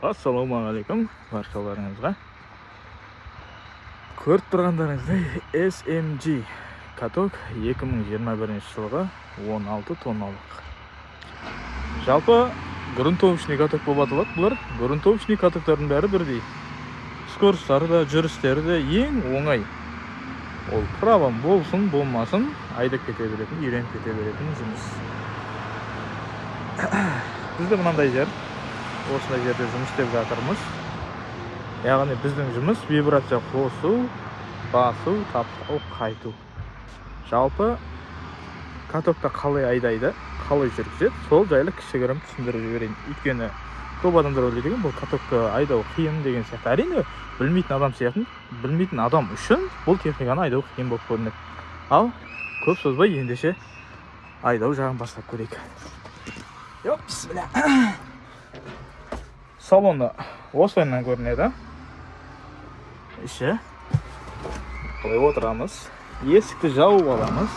Assalomualaikum barchalaringizga. Ko'rib turganlaringizdek SMG katok 2021-жылғы 16 тонналық. Жалпы грунтовочный каток болып аталады. Бұлар грунтовочный катоктардың бәрі бірдей. Скоростары да, жүрістері де ең оңай. Ол правам болсын, болмасын, айдап кете беретін, үйреніп кете беретін жұмыс. Бізде мынандай жер, осындай жерде жұмыс істеп жатырмыз. Яғни біздің жұмыс вибрация қосу, басу, таптау, қайту. Жалпы катокта қалай айдайды, қалай жүргізеді, сол жайлы кішігірім түсіндіріп жіберейін. Өйткені көп адамдар ойлайды екен, бұл катокты айдау қиын деген сияқты. Әрине, білмейтін адам үшін бұл техниканы айдау қиын болып көрінеді. Ал көп созбай ендеше айдау жағын бастап көрейік. Бисмилля. Салоны осылайынан көрінеді. Іші былай отырамыз. Есікті жауып аламыз.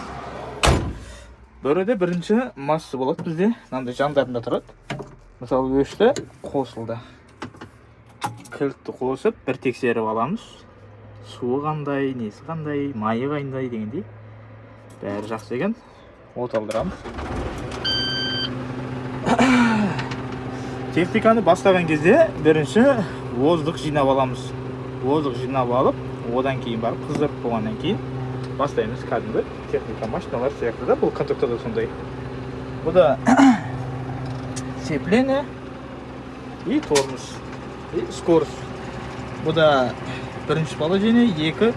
Бөріде бірінші массы болады бізде. Мынандай жандарында тұрады. Мысалы өшті қосылды. Кілтті қосып бір тексеріп аламыз. Суы қандай, несі қандай, майы қандай дегендей. Бәрі жақсы екен. Оталдырамыз. Техниканы бастаған кезде бірінші воздух жинап аламыз. Воздух жинап алып, одан кейін барып қыздырып болғаннан кейін бастаймыз кәдімгі техника машиналар сияқты да. Бұл катокта да сондай. Бұл да сцепление и тормоз и скорость. Бұл да бірінші положение,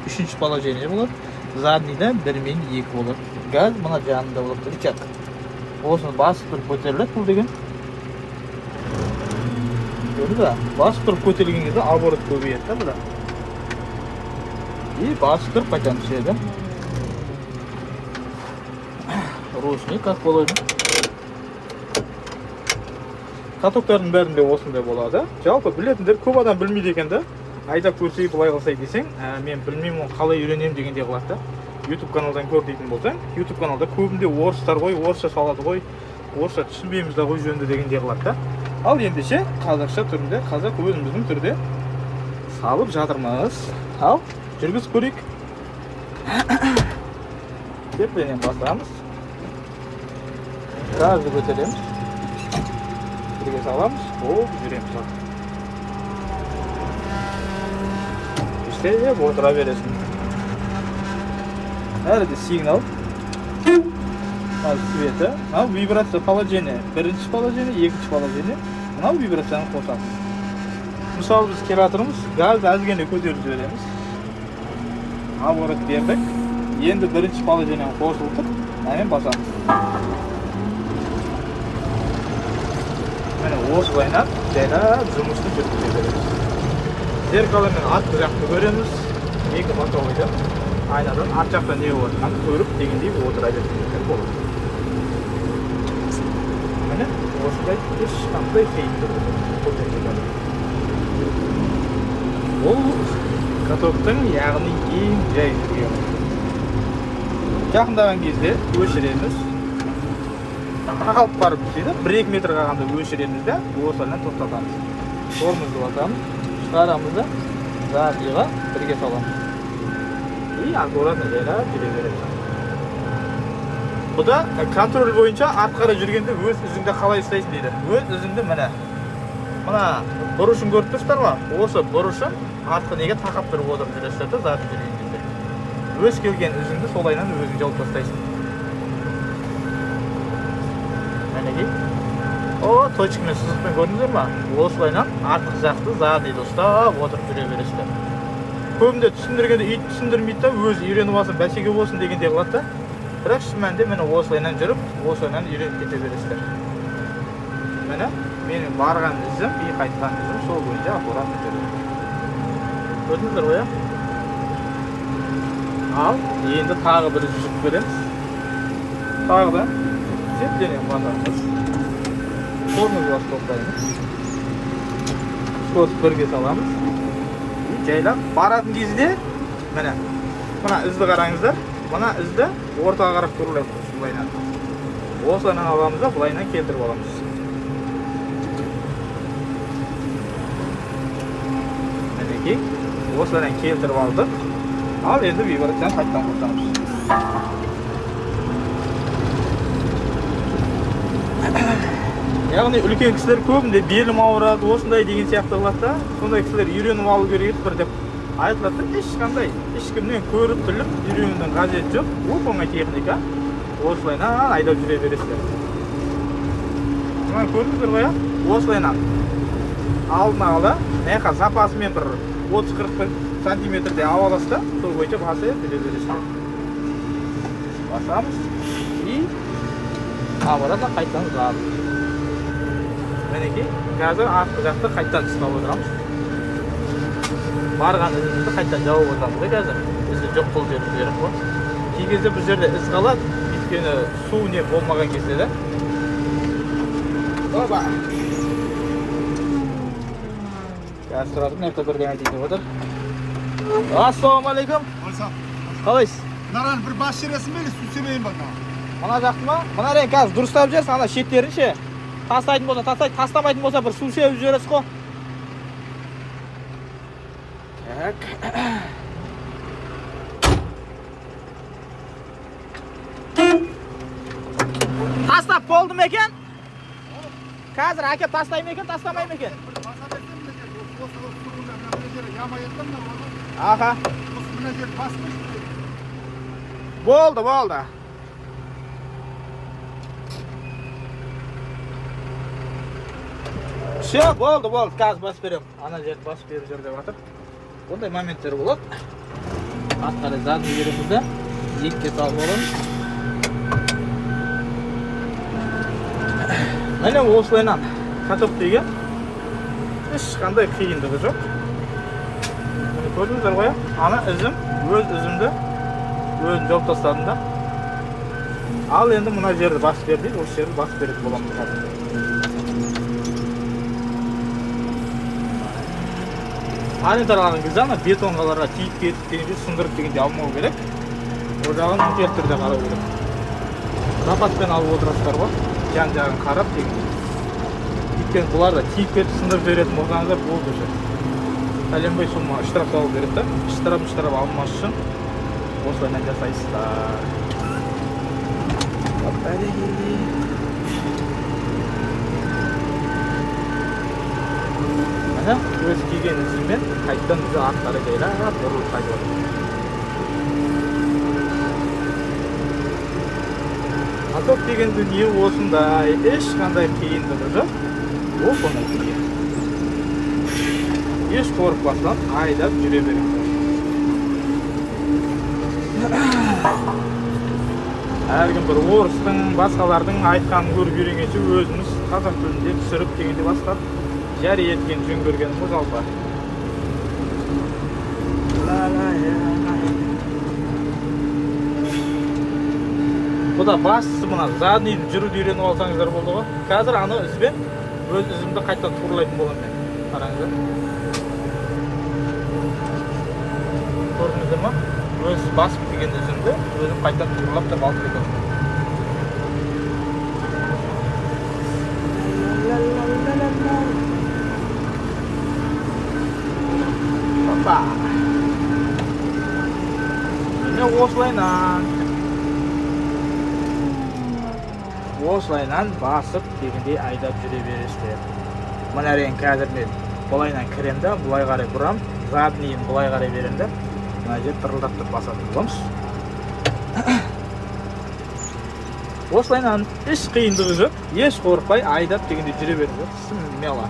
үшінші положение болады. Заднийда 1 мен 2 болады. Газ мына жанында болады, рычаг. Осыны басып тұрып көтеріледі бұл деген. Көрді, басып тұрып көтерілген кезде оборот көбейеді да бұда. И басып тұрып қайтадан түседі. Ручник как болады. Катоктардың бәрінде осындай болады. Жалпы білетіндер көп адам білмейді екен да. Айдап көрсей, бұлай қылсай десең, мен білмеймін қалай үйренемін дегенде қылады да. YouTube каналдан көр дейтін болсаң, YouTube каналда көбінде орыстар ғой, орысша салады ғой, орысша түсінбейміз да ғой жөнді дегенде қылады да. Ал ендеше қазақша түрінде, қазақ өзіміздің түрде салып жатырмыз. Ал жүргіз көрейік. Сцепленияны бастаймыз. Газды көтереміз. Бірге саламыз. Жүреміз. İşte отыра бересің. Әріде сигнал. Светі. Мынау вибрация положение. Бірінші положение, екінші положение. Мынау вибрацияны қосамыз. Мысалы біз келе жатырмыз, газды әзгене көтеріп жібереміз. Оборот бердік. Енді бірінші положениені қосылтып, әмен басамыз. Міне осылайынан жайлап жұмысты жүргізе береміз. Зеркалымен артқы жақты көреміз. Екі боковойда айнадан арт жақта не отырғанын көріп дегендей отыра беретін болады. Міне осындай ешқандай қиындық жоқ. Бұл катоктың яғни ең жай жүргені. Жақындаған кезде өшіреміз. Тақалып барып түседі. 1-2 метр қалғанда өшіреміз де осылайынан тоқтатамыз. Тормозды басамыз. Шығарамызды заднийға бірге саламыз. И аккуратно жайлап жүре береміз. Бұда контроль бойынша артқара жүргенде өз ізіңді қалай ұстайсың дейді. Өз ізіңді міне бұрышын көріп тұрсыздар ма? Осы бұрышын артқы неге тақап тұрып отырып жүресіздер де заты жүрген кезде. Өз келген ізіңді солайынан өзің жауып тастайсың. Мінекей. Точкамен сызықпен көрдіңіздер ма? Осылайынан артқы жақты заднийді ұстап отырып жүре бересіздер. Көбінде түсіндіргенде үй түсіндірмейді да, өзі үйреніп алсын, бәсеге болсын дегенде қылады да. Бірақ шын мәнінде мені осылайынан жүріп, осылайынан үйреніп кете бересіздер. Мені менің барған ізім, қайтқан ізім сол бойынша аккуратно жүреді. Көрдіңіздер ғой? Ал енді тағы бір жүріп береміз. Тағы да сцеплениені басамыз. Тормоз басып тоқтаймыз. Скорость бірге саламыз. Жайлап баратын кезде мына ізді қараңыздар. Мына ізді ортаға қарап тұрулаймыз бұлайынан. Осылайынан аламыз да бұлайынан келтіріп аламыз. Мінекей, осылардан келтіріп алдық. Ал енді вибрацияны қайттан қосамыз. Яғни үлкен кісілер көбінде белім ауырады, осындай деген сияқты қылады да, сондай кісілер үйреніп алу керек бір деп айтылады. Ешқандай, ешкімнен көріп біліп үйренудің қажеті жоқ. Оп-оңай техника. Осылайынан айдап жүре бересіздер. Мына көрдіңіздер ғой, осылайынан алдын ала, мына запасымен бір 30-40 сантиметрде аласыз да, сол бойынша басып жүре бересіздер. Басамыз и обратно қайттан жабып. Мінекей, қазір артқы жақты қайттан ұстап отырамыз. Барған ізімізді қайттан жауып отырамыз ғой қазір. Бізді жоқ қол жеріміз керек қой. Кей кезде бұл жерде із қалады, өйткені су не болмаған кезде де. Опа! Қазір тұратын әрті бірден айтып отыр. Ассалаумағалейкум. Қалайсыз? Наран бір бас жересің бе, су себейін ба? Мына жақты ма? Мына рен қазір дұрыстап жерсің, ана шеттерін ше. Тастайтын болса, тастайды, тастамайтын болса бір су себіп жібересіз ғой. Так. Тастап болды ма екен? Қазір әкеп тастай ма екен, тастамай ма екен? Аха. Болды, болды. Все, болды, қазір басып берем. Ана жерді басып беріп жүр деп жатыр. Ондай моменттер болады. Артқары задын береміз де, екке салып аламыз. Міне осылайынан каток деген ешқандай қиындығы жоқ. Мұны көрдіңіздер ғой? Ана ізім, өз ізімді өзін жауып тастадым да. Ал енді мына жерді басып бер дейді, осы жерді басып береді боламыз. Арендарлаған кезде ана бетонғаларға тиіп кетіп дегенде сындырып дегенде алмау керек. Ол жағын мұқият түрде қарау керек. Запаспен алып отырасыздар ғой, жан-жағын қарап дегенде. Өйткені бұлар да тиіп кетіп сындырып беретін болсаңыздар болды уже. Пәленбай сома штраф алып береді да. Штраф алмас үшін осылайынан жасайсыздар. Өз киген ізімен қайттан бізді артқары жайлап бұрылып қайтып отыр. Каток деген дүние осындай, ешқандай қиындығы жоқ. Оп-оңай дүние. Еш қорықпастан айдап жүре беріңіздер. Әркім бір орыстың, басқалардың айтқанын көріп үйренгенше өзіміз қазақ тілінде түсіріп дегенде бастап жария еткен жөн көргеніміз алба. Бұл да бастысы мына заднийді жүруді үйреніп алсаңыздар болды ғой. Қазір аны ізбен өз ізімді қайттан турлайтын боламын мен. Қараңыздар. Көрдіңіздер ма? Өз басып деген ізімді өзім қайттан турлап та балтыр етемін. Міне осылайынан басып дегендей айдап жүре бересіздер. Мына рен қазір мен бұлайынан кірем да, бұлай қарай бұрам, заднийін бұлай қарай берем да, мына жер тырылдап тұрып басатын боламыз. Осылайынан еш қиындығы жоқ, еш қорықпай айдап дегендей жүре беріңіздер. Смело.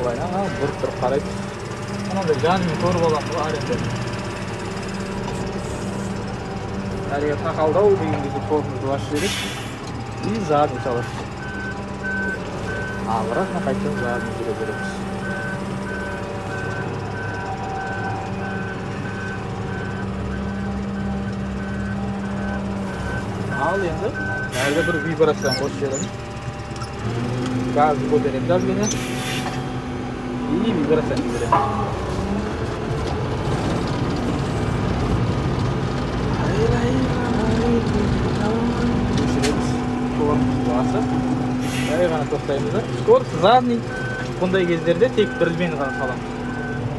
Бұлайынан бұрып тұрып қарайды. Мұнда жанымен көріп аламын бұл арендер. Әріге тақалдау деген кезде торымызды басып жібереді. И задын салады. Обратно қайтадан задын жүре береміз. Ал енді әрде бір вибрацияны қосып жібереміз. Газды көтереміз азгене. И вибрацияны жібереміз. Өшіреміз. Торымызды басып. жай ғана тоқтаймыз да. Скорость задний. Бұндай кездерде тек бірмен ғана саламыз.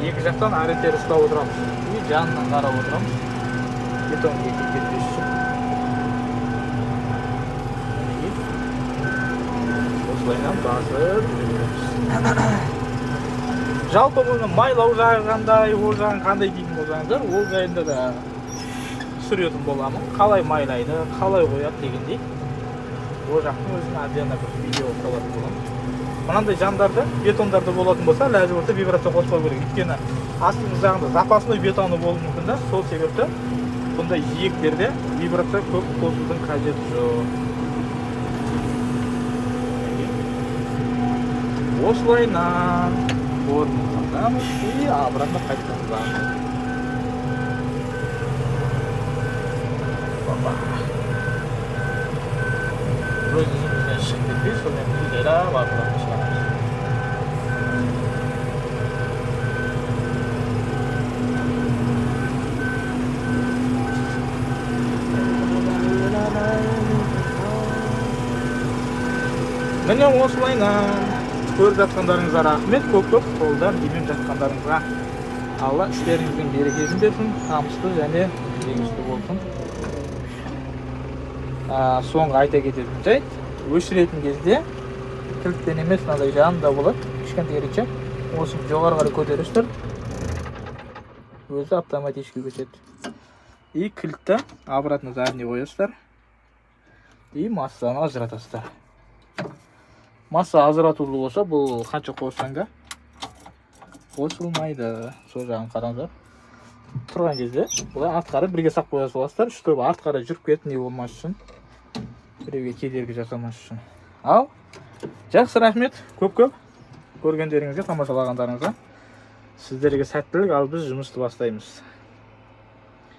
Екі жақтан ориентир ұстап отырамыз. И жанынан қарап отырамыз. Бетон кетпес үшін. Осылайынан басып жүреміз. Жалпы бұны майлау жағы қандай, ол жағын қандай дейтін болсаңыздар, ол жайында да түсіретін боламын. Қалай майлайды, қалай қояды дегендей. Ол жақтың өзінің отдельно бір видео қалатын боламын. Мынандай жандарды, бетондарды болатын болса, ләжі болса вибрация қоспау керек. Өйткені астыңғы жағында запасной бетоны болуы мүмкін да, сол себепті бұндай жиектерде вибрация көп қосудың қажеті жоқ. Осылайынан орнын қалдамыз и обратно қайтқанымыз. Вроде жүзімізден шығып кетпей, сонымен үлгерап обратно шығамыз. Міне осылайынан көріп жатқандарыңызға рахмет, көп қолдан демеп жатқандарыңызға. Алла істеріңіздің берекесін берсін, табысты және жеңісті болсын. Соңғы айта кететін жайт, өшіретін кезде кілттен емес, мынадай жанында болады, кішкентай рычаг. Осыны жоғары қарай көтересіздер, өзі автоматически өшеді. И кілтті обратно задний қоясыздар и массаны ажыратасыздар. Масса ажыратулы болса, бұл қанша қоссаң да қосылмайды. Сол жағын қараңыздар. Тұрған кезде бұлай артқары бірге сақ қоя саласыздар, чтобы артқары жүріп кетіп не болмас үшін, біреуге кедергі жасамас үшін. Ал жақсы, рахмет, көп көргендеріңізге, тамашалағандарыңызға. Сіздерге сәттілік, ал біз жұмысты бастаймыз.